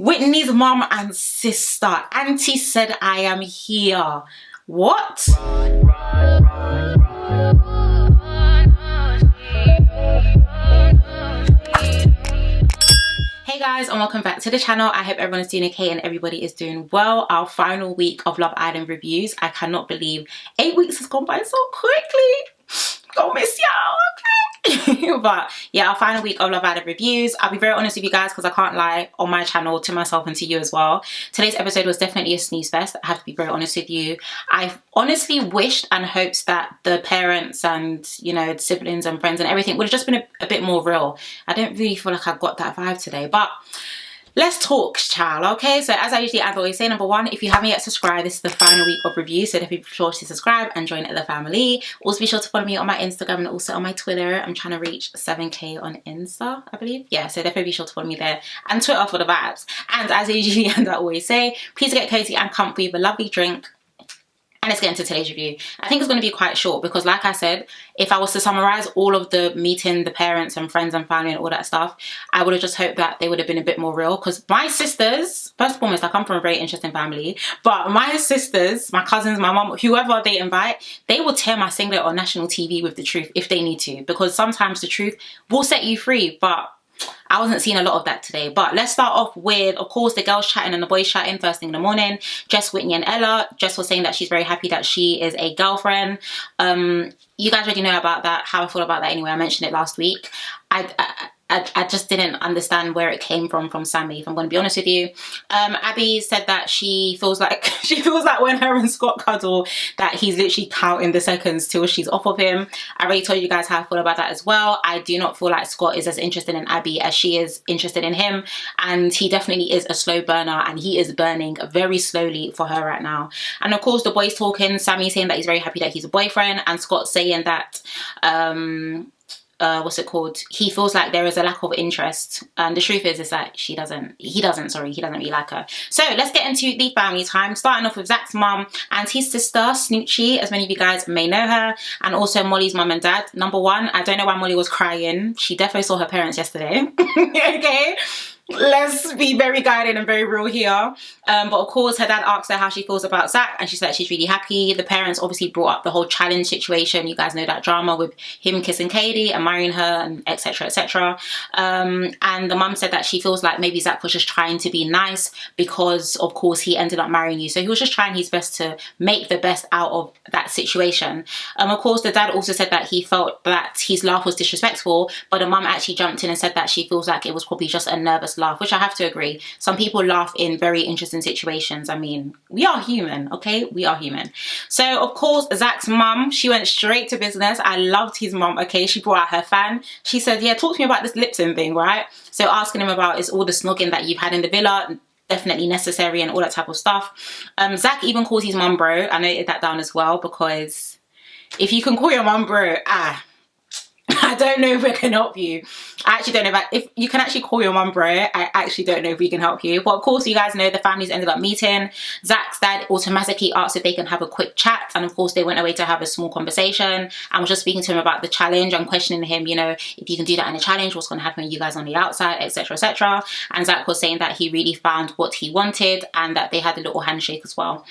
Whitney's mum and sister. Auntie said I am here. What? Hey guys, and welcome back to the channel. I hope everyone is doing okay and everybody is doing well. Our final week of Love Island reviews. I cannot believe 8 weeks has gone by so quickly. Gonna miss y'all, okay? But yeah, our final week of Love Island reviews. I'll be very honest with you guys because I can't lie, on my channel, to myself and to you as well. Today's episode was definitely a snooze fest. I have to be very honest with you. I honestly wished and hoped that the parents and, you know, siblings and friends and everything would have just been a bit more real. I don't really feel like I got that vibe today, but let's talk, child, okay? So as I usually always say, number one, if you haven't yet subscribed, this is the final week of reviews, so definitely be sure to subscribe and join the family. Also be sure to follow me on my Instagram and also on my Twitter. I'm trying to reach 7k on Insta, I believe. Yeah, so definitely be sure to follow me there and Twitter for the vibes. And as I usually and I always say, please get cozy and comfy with a lovely drink. And let's get into today's review. I think it's going to be quite short because, like I said, if I was to summarize all of the meeting, the parents and friends and family and all that stuff, I would have just hoped that they would have been a bit more real. Because my sisters, first and foremost, I come from a very interesting family, but my sisters, my cousins, my mom, whoever they invite, they will tear my singlet on national TV with the truth if they need to. Because sometimes the truth will set you free, but I wasn't seeing a lot of that today. But let's start off with, of course, the girls chatting and the boys chatting first thing in the morning. Jess, Whitney and Ella. Jess was saying that she's very happy that she is a girlfriend. You guys already know about that, how I feel about that anyway. I mentioned it last week. I just didn't understand where it came from Sammy, if I'm going to be honest with you. Abby said that she feels like when her and Scott cuddle that he's literally counting the seconds till she's off of him. I already told you guys how I feel about that as well. I do not feel like Scott is as interested in Abby as she is interested in him, and he definitely is a slow burner and he is burning very slowly for her right now. And of course the boys talking, Sammy saying that he's very happy that he's a boyfriend, and Scott saying that what's it called, he feels like there is a lack of interest, and the truth is that he doesn't really like her. So let's get into the family time, starting off with Zach's mum and his sister Snoochie, as many of you guys may know her, and also Molly's mum and dad. Number one, I don't know why Molly was crying. She definitely saw her parents yesterday. Okay, let's be very guided and very real here. But of course her dad asked her how she feels about Zach, and she said she's really happy. The parents obviously brought up the whole challenge situation. You guys know that drama with him kissing Katie and marrying her and etc, etc. And the mum said that she feels like maybe Zach was just trying to be nice because of course he ended up marrying you, so he was just trying his best to make the best out of that situation. Of course the dad also said that he felt that his laugh was disrespectful, but the mum actually jumped in and said that she feels like it was probably just a nervous laugh, which I have to agree. Some people laugh in very interesting situations. I mean, we are human, okay? We are human. So of course Zach's mum, she went straight to business. I loved his mum, okay? She brought out her fan. She said, yeah, talk to me about this Lipton thing, right? So asking him about is all the snogging that you've had in the villa definitely necessary and all that type of stuff. Zach even calls his mum bro. I noted that down as well, because if you can call your mum bro, I don't know if we can help you. I actually don't know if you can actually call your mum bro. I actually don't know if we can help you. But of course you guys know the families ended up meeting. Zach's dad automatically asked if they can have a quick chat, and of course they went away to have a small conversation and was just speaking to him about the challenge and questioning him, you know, if you can do that in a challenge, what's going to happen with you guys on the outside, etc, etc. And Zach was saying that he really found what he wanted and that they had a little handshake as well.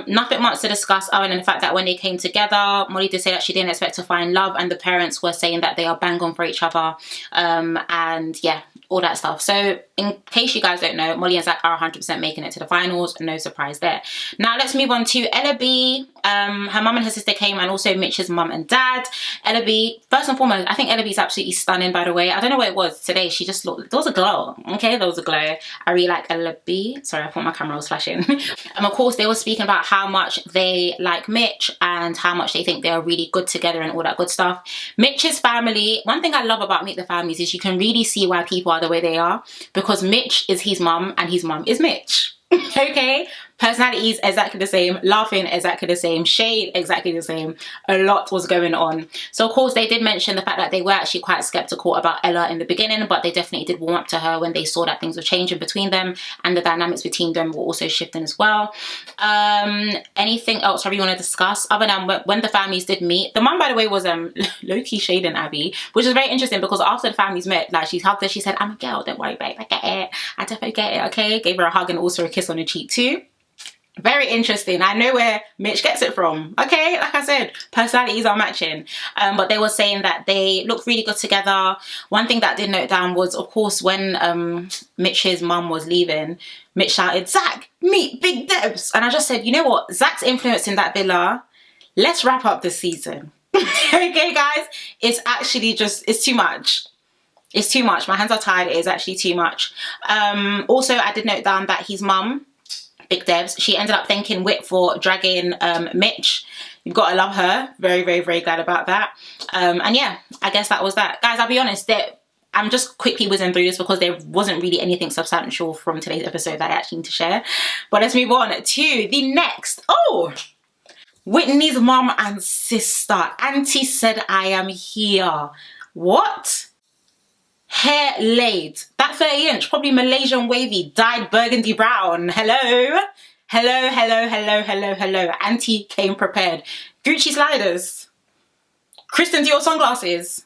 Nothing much to discuss other than the fact that when they came together, Molly did say that she didn't expect to find love, and the parents were saying that they are bang on for each other, and yeah, all that stuff. So in case you guys don't know, Molly and Zach are 100% making it to the finals. No surprise there. Now let's move on to Ella B. Her mum and her sister came, and also Mitch's mum and dad. Ella B, first and foremost, I think Ella B is absolutely stunning, by the way. I don't know what it was today. She just looked, there was a glow. Okay, there was a glow. I really like Ella B. Sorry, I thought my camera was flashing. And of course they were speaking about how much they like Mitch and how much they think they are really good together and all that good stuff. Mitch's family, one thing I love about Meet the Families is you can really see why people are the way they are, because Mitch is his mum and his mum is Mitch. Okay, Personalities exactly the same, laughing exactly the same, shade exactly the same. A lot was going on. So of course they did mention the fact that they were actually quite skeptical about Ella in the beginning, but they definitely did warm up to her when they saw that things were changing between them and the dynamics between them were also shifting as well. Anything else I really want to discuss other than when the families did meet? The mum, by the way, was low-key shading Abby, which is very interesting because after the families met, like, she hugged her, she said, I'm a girl, don't worry babe, I get it, I definitely get it, okay? Gave her a hug and also a kiss on the cheek too. Very interesting. I know where Mitch gets it from. Okay, like I said, personalities are matching. But they were saying that they look really good together. One thing that I did note down was, of course, when Mitch's mum was leaving, Mitch shouted, Zach, meet Big Debs. And I just said, you know what? Zach's influence in that villa. Let's wrap up this season. Okay, guys? It's actually just, it's too much. It's too much. My hands are tied. It is actually too much. Also, I did note down that his mum, Big Debs, she ended up thanking Whit for dragging Mitch. You've got to love her. Very, very, very glad about that. And yeah, I guess that was that. Guys, I'll be honest, I'm just quickly whizzing through this because there wasn't really anything substantial from today's episode that I actually need to share. But let's move on to the next. Oh, Whitney's mum and sister. Auntie said, I am here. What? Hair laid. That 30-inch, probably Malaysian wavy, dyed burgundy brown. Hello? Hello, hello, hello, hello, hello. Auntie came prepared. Gucci sliders. Kristen Dior sunglasses.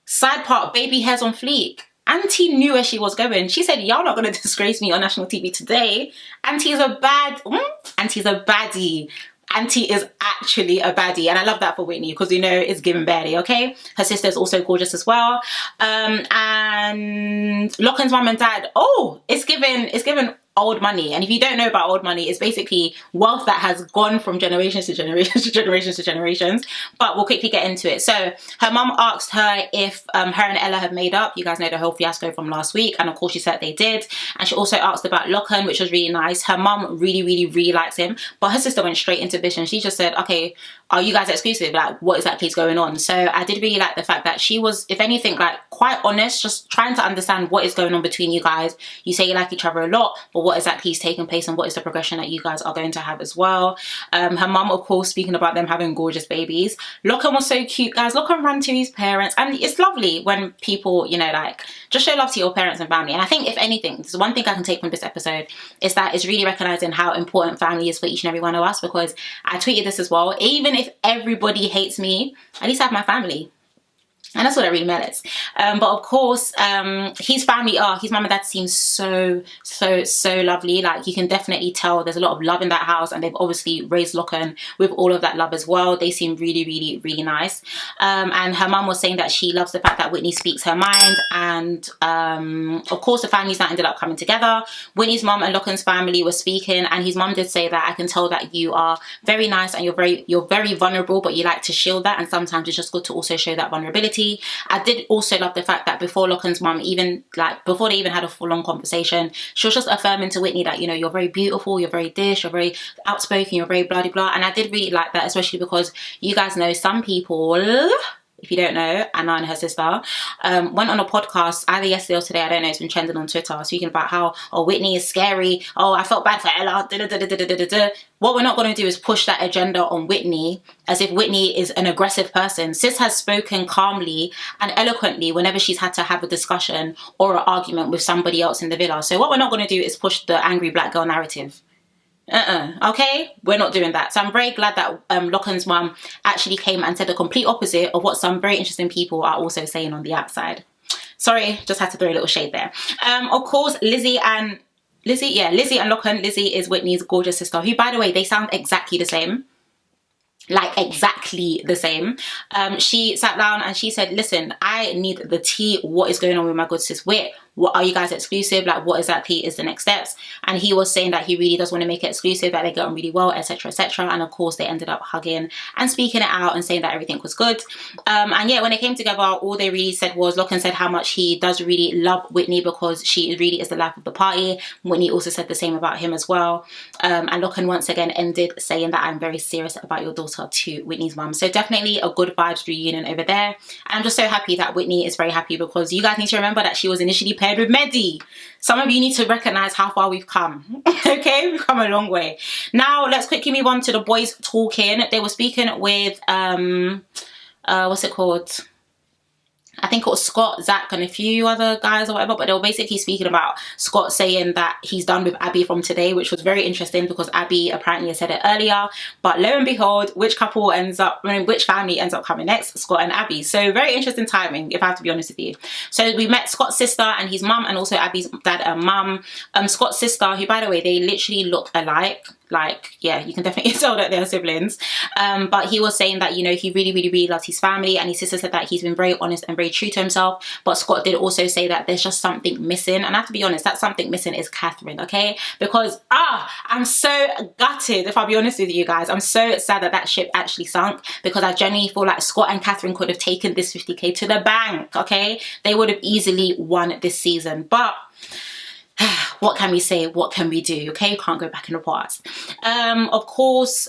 Side part, baby hairs on fleek. Auntie knew where she was going. She said, y'all not going to disgrace me on national TV today. Auntie's a Auntie's a baddie. Auntie is actually a baddie, and I love that for Whitney because you know it's given Baddie, okay? Her sister is also gorgeous as well. And Lachlan's mum and dad, oh, it's given old money. And if you don't know about old money, it's basically wealth that has gone from generations to generations to generations to generations. But we'll quickly get into it. So her mum asked her if her and Ella had made up. You guys know the whole fiasco from last week, and of course she said they did. And she also asked about Lachlan, which was really nice. Her mum really, really, really likes him, but her sister went straight into vision. She just said, okay, are you guys exclusive? Like, what exactly is going on? So I did really like the fact that she was, if anything, like quite honest, just trying to understand what is going on between you guys. You say you like each other a lot, but what exactly is taking place and what is the progression that you guys are going to have as well. Her mum, of course, speaking about them having gorgeous babies. Lachlan was so cute, guys. Lachlan ran to his parents, and it's lovely when people, you know, like, just show love to your parents and family. And I think, if anything, there's one thing I can take from this episode, is that it's really recognizing how important family is for each and every one of us, because I tweeted this as well. Even if everybody hates me, at least I have my family. And that's what it really matters. But of course, his family his mum and dad seem so lovely. Like, you can definitely tell there's a lot of love in that house, and they've obviously raised Lachlan with all of that love as well. They seem really, really, really nice. And her mum was saying that she loves the fact that Whitney speaks her mind. And of course, the families that ended up coming together. Whitney's mum and Lachlan's family were speaking, and his mum did say that I can tell that you are very nice and you're very vulnerable, but you like to shield that, and sometimes it's just good to also show that vulnerability. I did also love the fact that before Lachlan's mum before they even had a full-on conversation, she was just affirming to Whitney that, you know, you're very beautiful, you're very dish, you're very outspoken, you're very blah blah. And I did really like that, especially because you guys know some people, if you don't know, Anna and her sister went on a podcast either yesterday or today, I don't know, it's been trending on Twitter, speaking about how, oh, Whitney is scary, oh, I felt bad for Ella, da, da, da, da, da, da, da. What we're not going to do is push that agenda on Whitney as if Whitney is an aggressive person. Sis has spoken calmly and eloquently whenever she's had to have a discussion or an argument with somebody else in the villa. So what we're not going to do is push the angry black girl narrative. Okay, we're not doing that. So I'm very glad that Lachlan's mum actually came and said the complete opposite of what some very interesting people are also saying on the outside. Sorry, just had to throw a little shade there. Of course, Lizzie and Lachlan. Lizzie is Whitney's gorgeous sister, who, by the way, they sound exactly the same. Like, exactly the same. She sat down and she said, listen, I need the tea. What is going on with my good sis Whit? What are you guys exclusive? Like, what exactly is the next steps? And he was saying that he really does want to make it exclusive, that they get on really well, etc, etc. And of course they ended up hugging and speaking it out and saying that everything was good. And yeah, when they came together, all they really said was, Lachlan said how much he does really love Whitney because she really is the life of the party. Whitney also said the same about him as well. And Lachlan once again ended saying that I'm very serious about your daughter to Whitney's mum. So definitely a good vibes reunion over there. And I'm just so happy that Whitney is very happy, because you guys need to remember that she was initially paired compared with Medi. Some of you need to recognize how far we've come. Okay, we've come a long way. Now let's quickly move on to the boys talking. They were speaking with what's it called? I think it was Scott, Zach, and a few other guys or whatever, but they were basically speaking about Scott saying that he's done with Abby from today, which was very interesting because Abby apparently had said it earlier. But lo and behold, which family ends up coming next? Scott and Abby. So very interesting timing, if I have to be honest with you. So we met Scott's sister and his mum, and also Abby's dad and mum. Scott's sister, who by the way, they literally look alike. Like, yeah, you can definitely tell that they're siblings. But he was saying that, you know, he really loves his family, and his sister said that he's been very honest and very true to himself. But Scott did also say that there's just something missing, and I have to be honest, that something missing is Catherine, okay? Because I'm so gutted, if I'll be honest with you guys. I'm so sad that that ship actually sunk, because I genuinely feel like Scott and Catherine could have taken this 50k to the bank, okay? They would have easily won this season. But what can we say? What can we do? Okay, you can't go back in the past. Of course,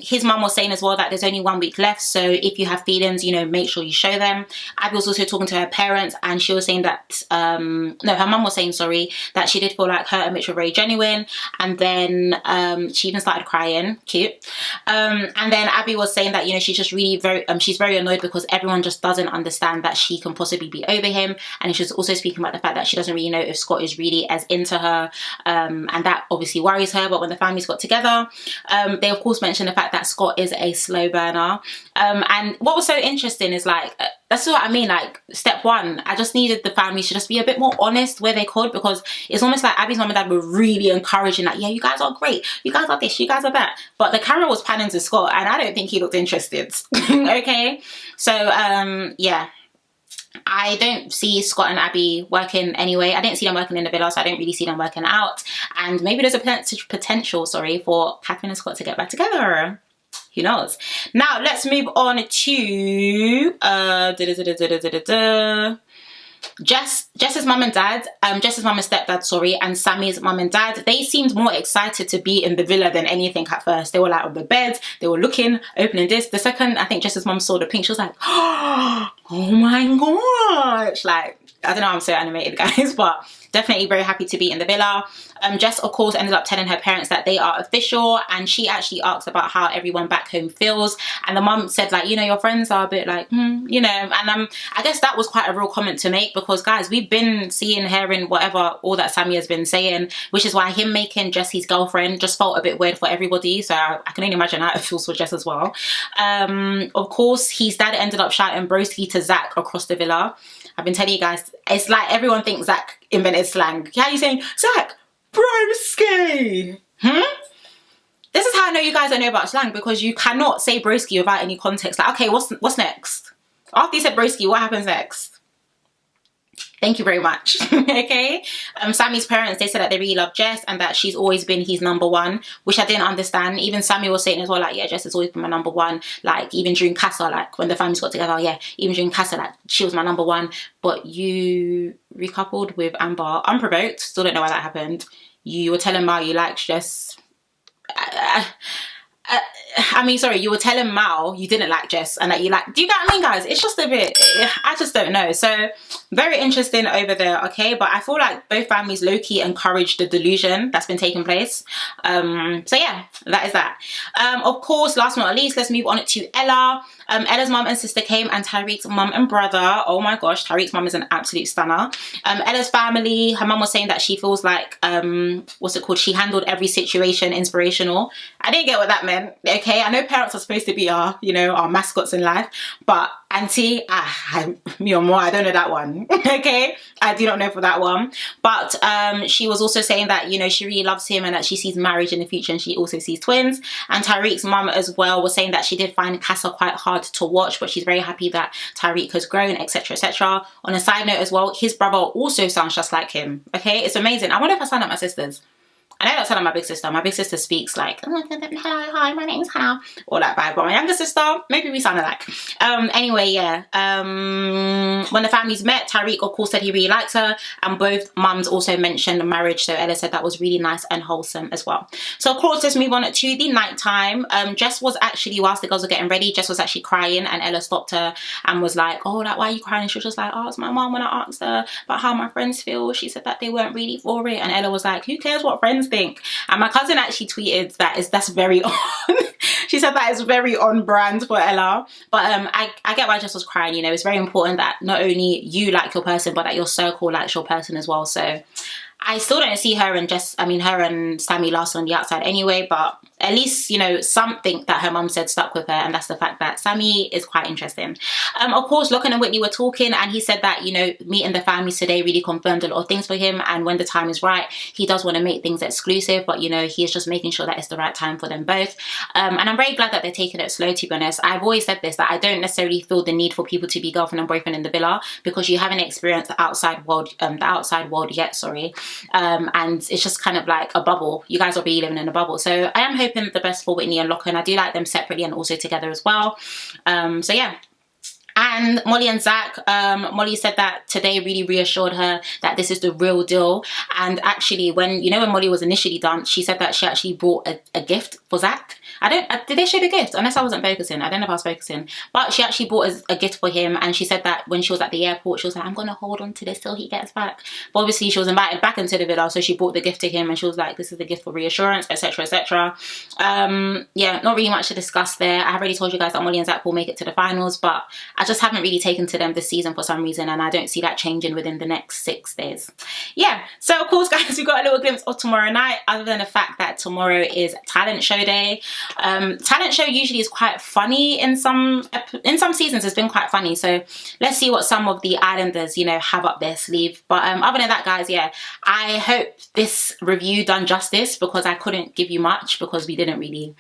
his mum was saying as well that there's only 1 week left, so if you have feelings, you know, make sure you show them. Abby was also talking to her parents, and she was saying that no, her mum was saying, sorry, that she did feel like her and Mitch were very genuine, and then she even started crying. Cute. And then Abby was saying that, you know, she's just really she's very annoyed because everyone just doesn't understand that she can possibly be over him, and she was also speaking about the fact that she doesn't really know if Scott is really as into her, and that obviously worries her. But when the families got together, they of course mentioned the fact that Scott is a slow burner, and what was so interesting is like, that's what I mean, like step one, I just needed the families to just be a bit more honest where they could, because it's almost like Abby's mum and dad were really encouraging, like, yeah, you guys are great, you guys are this, you guys are that, but the camera was panning to Scott and I don't think he looked interested. Okay, so yeah, I don't see Scott and Abby working anyway. I didn't see them working in the villa, so I don't really see them working out. And maybe there's a potential, sorry, for Catherine and Scott to get back together. Who knows? Now let's move on to Jess's mum and dad, Jess's mum and stepdad, sorry, and Sammy's mum and dad. They seemed more excited to be in the villa than anything at first. They were like on the bed, they were looking, opening this. The second I think Jess's mum saw the pink, she was like, oh my gosh, like, I don't know, I'm so animated, guys, but definitely very happy to be in the villa. Jess, of course, ended up telling her parents that they are official, and she actually asked about how everyone back home feels, and the mum said, like, you know, your friends are a bit like, you know, and I guess that was quite a real comment to make, because guys, we've been seeing, hearing whatever all that Sammy has been saying, which is why him making Jess his girlfriend just felt a bit weird for everybody. So I can only imagine how it feels for Jess as well. Of course, his dad ended up shouting broski to Zach across the villa. I've been telling you guys, it's like everyone thinks Zach invented slang. How are you saying, Zach, broski? This is how I know you guys don't know about slang, because you cannot say broski without any context. Like, okay, what's next? After you said broski, what happens next? Thank you very much. Okay. Sammy's parents, they said that they really love Jess and that she's always been his number one, which I didn't understand. Even Sammy was saying as well, like, yeah, Jess has always been my number one. Like, even during Casa, like when the families got together, yeah, even during Casa, like, she was my number one. But you recoupled with Amber unprovoked. Still don't know why that happened. You were telling Mal you liked Jess. I mean, sorry, you were telling Mal you didn't like Jess and that you like, do you get what I mean, guys? It's just a bit, I just don't know. So very interesting over there, okay? But I feel like both families low-key encourage the delusion that's been taking place. So yeah, that is that. Of course, last but not least, let's move on to Ella. Ella's mum and sister came, and Tyreek's mum and brother. Oh my gosh, Tyreek's mum is an absolute stunner. Ella's family, her mum was saying that she feels like, what's it called? She handled every situation inspirational. I didn't get what that meant, okay? I know parents are supposed to be our, you know, our mascots in life, but auntie, me or more, I don't know that one, okay? I do not know for that one. But she was also saying that, you know, she really loves him and that she sees marriage in the future, and she also sees twins. And Tyreek's mum as well was saying that she did find Casa quite hard to watch, but she's very happy that Tyreek has grown, etc, etc. On a side note as well, his brother also sounds just like him, okay? It's amazing. I wonder if I sound like my sisters. I know that's not my big sister. My big sister speaks like, oh, hello, hi, my name's Hannah, all that vibe. But my younger sister, maybe we sound alike. Anyway, yeah. When the families met, Tyreek, of course, said he really likes her, and both mums also mentioned marriage. So Ella said that was really nice and wholesome as well. So of course, let's move on to the night time. Jess was actually, whilst the girls were getting ready, Jess was actually crying, and Ella stopped her and was like, oh, like, why are you crying? She was just like, oh, it's my mom. When I asked her about how my friends feel, she said that they weren't really for it. And Ella was like, who cares what friends think? And my cousin actually tweeted that's very on. She said that is very on brand for Ella. But I get why Jess was crying. You know, it's very important that not only you like your person, but that your circle likes your person as well. So I still don't see her and her and Sammy last on the outside anyway, but at least, you know, something that her mum said stuck with her, and that's the fact that Sammy is quite interesting. Of course, Lachlan and Whitney were talking, and he said that, you know, meeting the families today really confirmed a lot of things for him, and when the time is right, he does want to make things exclusive, but, you know, he is just making sure that it's the right time for them both. And I'm very glad that they're taking it slow, to be honest. I've always said this, that I don't necessarily feel the need for people to be girlfriend and boyfriend in the villa, because you haven't experienced the outside world yet, and it's just kind of like a bubble. You guys are really living in a bubble. So I am hoping the best for Whitney and Lachlan. I do like them separately and also together as well. So yeah. And Molly and Zach, Molly said that today really reassured her that this is the real deal. And actually, when Molly was initially dumped, she said that she actually brought a gift for Zach. Did they show the gift? Unless I wasn't focusing. I don't know if I was focusing. But she actually bought a gift for him. And she said that when she was at the airport, she was like, I'm going to hold on to this till he gets back. But obviously, she was invited back into the villa. So she brought the gift to him. And she was like, this is the gift for reassurance, etc., etc. Yeah, not really much to discuss there. I have already told you guys that Molly and Zach will make it to the finals. But I just haven't really taken to them this season for some reason. And I don't see that changing within the next 6 days. Yeah. So, of course, guys, we got a little glimpse of tomorrow night. Other than the fact that tomorrow is talent show day. Talent show usually is quite funny in some seasons. It's been quite funny, so let's see what some of the islanders, you know, have up their sleeve. But other than that, guys, yeah, I hope this review done justice, because I couldn't give you much, because we didn't really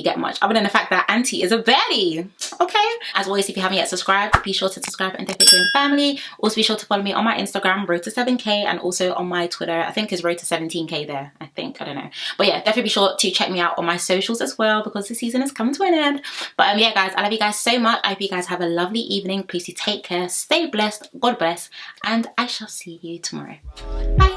get much other than the fact that Auntie is a baddie. Okay, as always, if you haven't yet subscribed, be sure to subscribe and definitely join the family. Also be sure to follow me on my Instagram, road to 7k, and also on my Twitter. I think it's road to 17k there. I don't know, but yeah, definitely be sure to check me out on my socials as well, because the season is coming to an end. But yeah, guys, I love you guys so much. I hope you guys have a lovely evening. Please do take care, stay blessed, God bless, and I shall see you tomorrow. Bye.